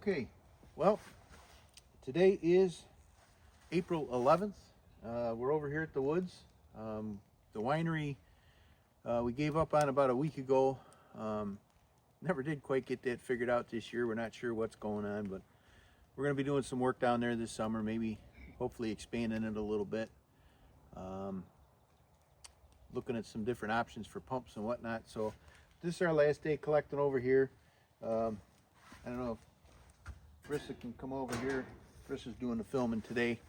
Okay, well, today is April 11th. We're over here at the woods. The winery we gave up on about a week ago. Never did quite get that figured out this year. We're not sure what's going on, but we're going to be doing some work down there this summer, maybe hopefully expanding it a little bit. Looking at some different options for pumps and whatnot. So this is our last day collecting over here. I don't know if Rissa can come over here. Rissa's doing the filming today.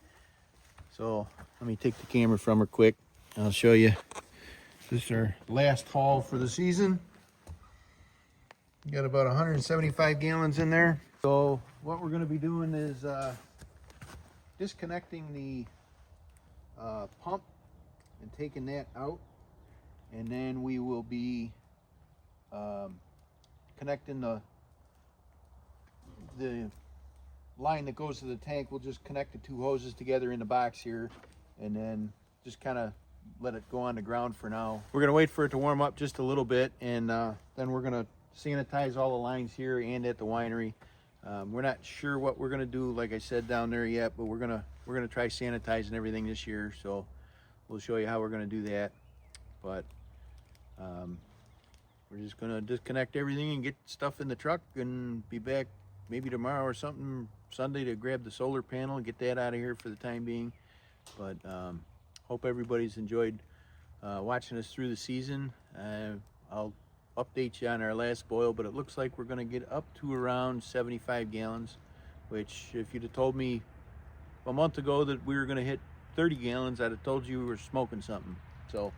So let me take the camera from her quick. I'll show you. This is our last haul for the season. We got about 175 gallons in there. So what we're going to be doing is disconnecting the pump and taking that out, and then we will be connecting the line that goes to the tank. We'll just connect the two hoses together in the box here, and then just kind of let it go on the ground for now. We're going to wait for it to warm up just a little bit, and then we're going to sanitize all the lines here and at the winery. We're not sure what we're going to do, like I said, down there yet, but we're gonna try sanitizing everything this year. So we'll show you how we're going to do that. But we're just going to disconnect everything and get stuff in the truck and be back maybe tomorrow or something, Sunday, to grab the solar panel and get that out of here for the time being. But hope everybody's enjoyed watching us through the season. I'll update you on our last boil, but it looks like we're going to get up to around 75 gallons, which if you'd have told me a month ago that we were going to hit 30 gallons, I'd have told you we were smoking something. So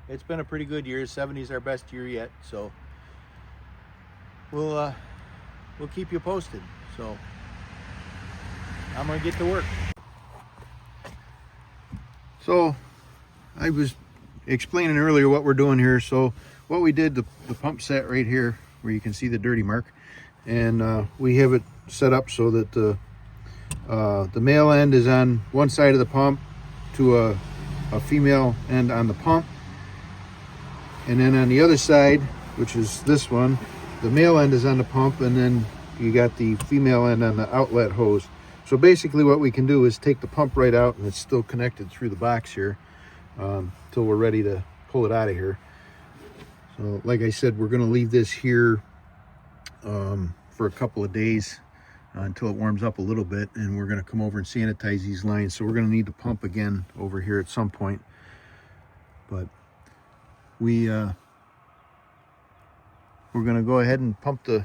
it's been a pretty good year. 70 is our best year yet, so we'll keep you posted. So I'm gonna get to work. So I was explaining earlier what we're doing here. So what we did, the pump set right here where you can see the dirty mark, and we have it set up so that the male end is on one side of the pump to a female end on the pump, and then on the other side, which is this one, the male end is on the pump, and then you got the female end on the outlet hose. So basically what we can do is take the pump right out, and it's still connected through the box here till we're ready to pull it out of here. So like I said, we're going to leave this here for a couple of days until it warms up a little bit, and we're going to come over and sanitize these lines. So we're going to need the pump again over here at some point. But we're going to go ahead and pump the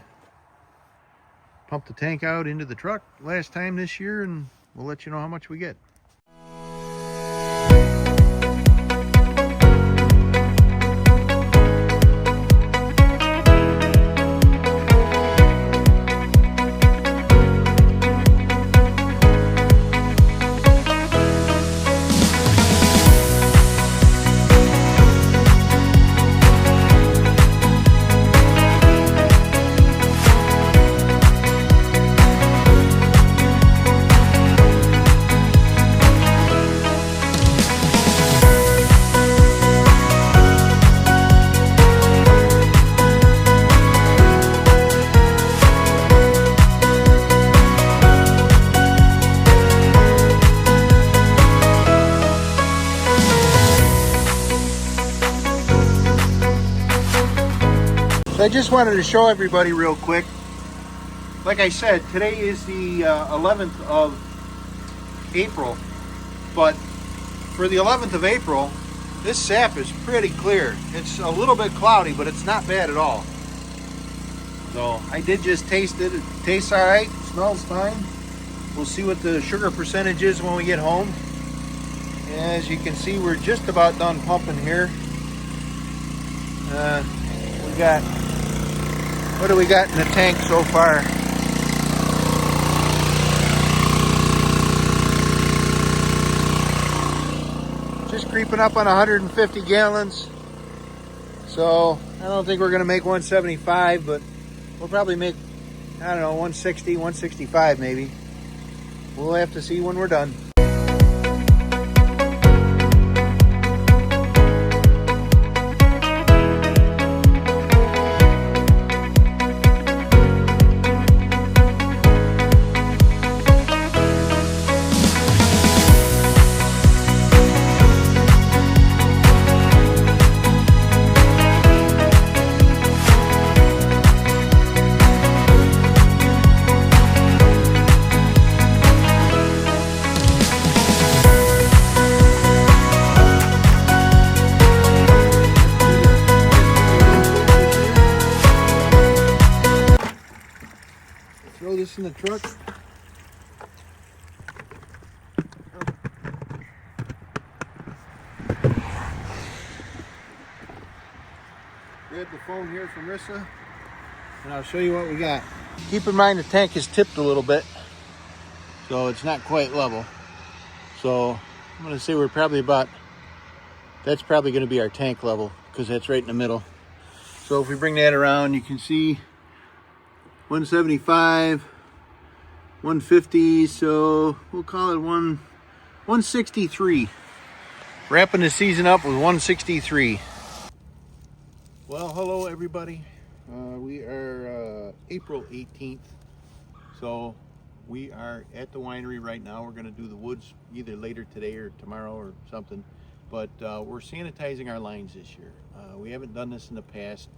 tank out into the truck last time this year, and we'll let you know how much we get. I just wanted to show everybody real quick. Like I said, today is the 11th of April, but for the 11th of April, this sap is pretty clear. It's a little bit cloudy, but it's not bad at all. So I did just taste it. It tastes all right, smells fine. We'll see what the sugar percentage is when we get home. As you can see, we're just about done pumping here. We got, what do we got in the tank so far? Just creeping up on 150 gallons. So I don't think we're gonna make 175, but we'll probably make, I don't know, 160, 165 maybe. We'll have to see when we're done. throw this in the truck. Grab the phone here from Rissa, and I'll show you what we got. Keep in mind the tank is tipped a little bit, so it's not quite level. So I'm going to say we're probably about, that's probably going to be our tank level because that's right in the middle. So if we bring that around, you can see 175, 150, so we'll call it 163. Wrapping the season up with 163. Well, hello everybody. We are April 18th, so we are at the winery right now. We're going to do the woods either later today or tomorrow or something, but we're sanitizing our lines this year. We haven't done this in the past.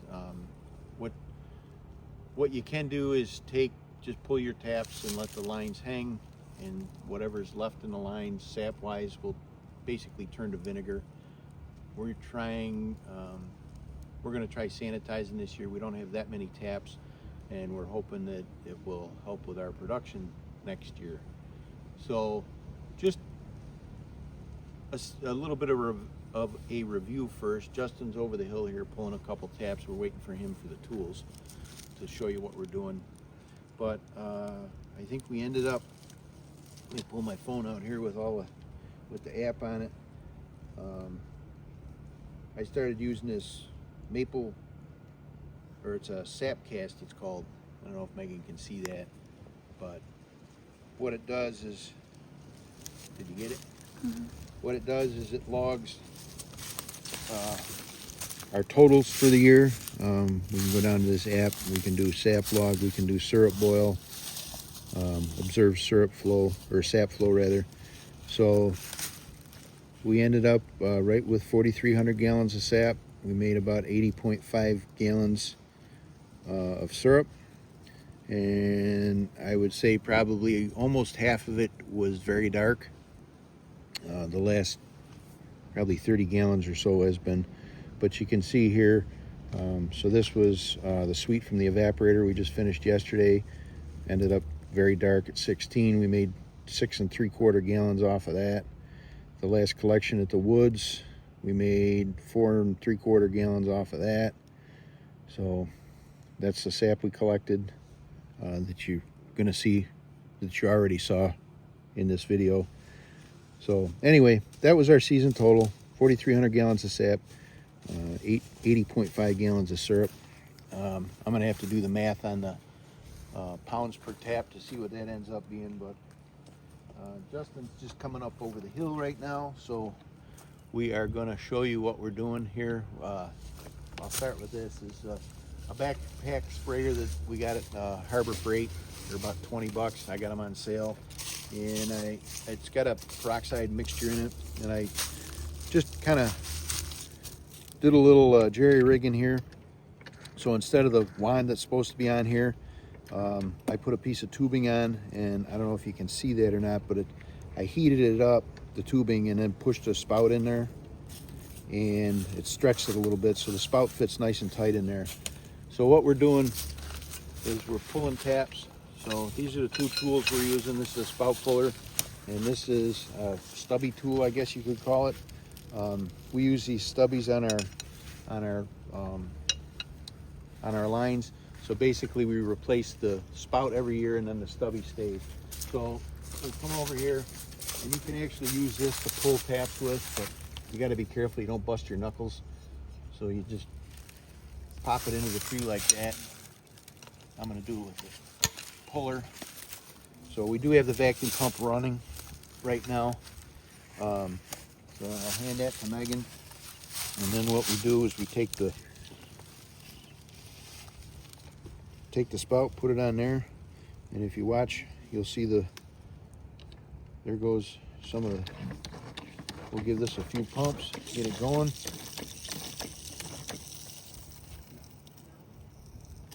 What you can do is just pull your taps and let the lines hang, and whatever's left in the lines sap wise will basically turn to vinegar. We're going to try sanitizing this year. We don't have that many taps, and we're hoping that it will help with our production next year. So just a little bit of a review first. Justin's over the hill here pulling a couple taps. We're waiting for him for the tools to show you what we're doing. But I think we ended up, let me pull my phone out here with the app on it. I started using this maple, or it's a sap cast it's called. I don't know if Megan can see that, but what it does is, did you get it? Mm-hmm. What it does is it logs our totals for the year. We can go down to this app, we can do sap log, we can do syrup boil, observe syrup flow, or sap flow rather. So we ended up right with 4,300 gallons of sap. We made about 80.5 gallons of syrup, and I would say probably almost half of it was very dark. The last probably 30 gallons or so has been, but you can see here, so this was the sweet from the evaporator we just finished yesterday. Ended up very dark at 16. We made 6 3/4 gallons off of that. The last collection at the woods, we made 4 3/4 gallons off of that. So that's the sap we collected that you're gonna see, that you already saw in this video. So anyway, that was our season total: 4,300 gallons of sap, 80.5 gallons of syrup. I'm gonna have to do the math on the pounds per tap to see what that ends up being, but Justin's just coming up over the hill right now, so we are going to show you what we're doing here. I'll start with this. Is a backpack sprayer that we got at Harbor Freight. They're about 20 bucks. I got them on sale, and it's got a peroxide mixture in it, and I just kind of did a little jerry rigging here. So instead of the wand that's supposed to be on here, I put a piece of tubing on, and I don't know if you can see that or not, but I heated it up, the tubing, and then pushed a spout in there, and it stretched it a little bit so the spout fits nice and tight in there. So what we're doing is we're pulling taps. So these are the two tools we're using. This is a spout puller, and this is a stubby tool, I guess you could call it. We use these stubbies on our lines. So basically we replace the spout every year, and then the stubby stays. So we'll come over here, and you can actually use this to pull taps with, but you got to be careful you don't bust your knuckles. So you just pop it into the tree like that. I'm going to do it with the puller. So we do have the vacuum pump running right now. So I'll hand that to Megan, and then what we do is we take the spout, put it on there, and if you watch, you'll see there goes some of the, we'll give this a few pumps, get it going.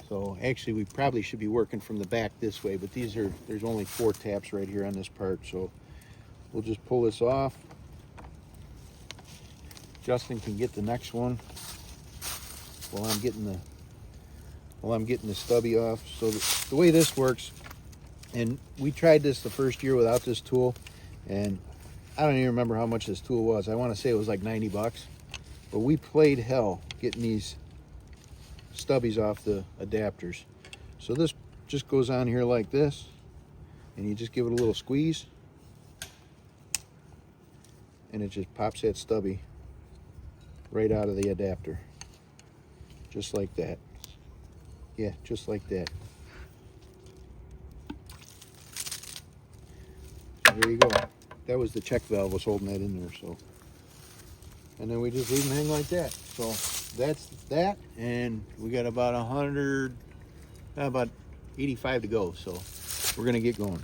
So actually we probably should be working from the back this way, but there's only 4 taps right here on this part, so we'll just pull this off. Justin can get the next one while I'm getting the stubby off. So the way this works, And we tried this the first year without this tool, and I don't even remember how much this tool was. I want to say it was like 90 bucks. But we played hell getting these stubbies off the adapters. So this just goes on here like this, and you just give it a little squeeze, and it just pops that stubby right out of the adapter. Just like that. Yeah, just like that. So there you go. That was the check valve was holding that in there, so. And then we just leave them hang like that. So that's that, and we got about 100, about 85 to go. So we're gonna get going.